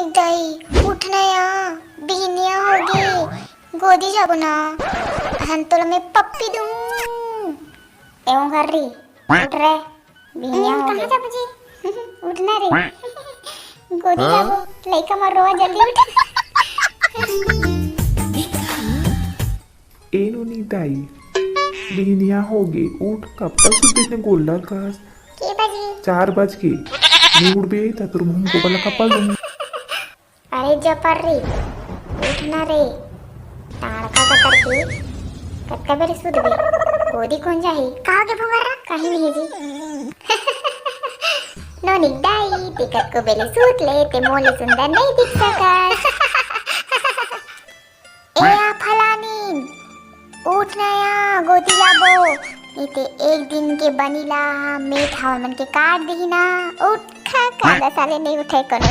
निकदाई उठना या बिहनिया होगी गोदी जाबो ना हन तो मैं पप्पी दूं एवं कर रही उठ रे बिहनिया हो कहां जाबो जी उठना रे गोदी जाबो लइका मर रोवा जल्दी उठ ಏನು ನೀತಾಯಿ बिहनिया होगी उठ कब तक सुते गोल्डर घास के बाजी 4 बज के मैं उठ भी था तुम हमको बला कपल दूँ अरे जपर रे उठना रे ताड़का कतर के कत्ता बेरे सुध बे गोदी कौन जाही कहाँ के भंगारा कहीं नहीं जी नो निकदाई टिकट को बेले सूट ले ते मोले सुंदर नहीं दिख सका ए आ फलानी उठना या गोदी जाबो इते एक दिन के बनीला मीठ हवा मन के काट दी ना उठ खा साले नहीं उठे कोनो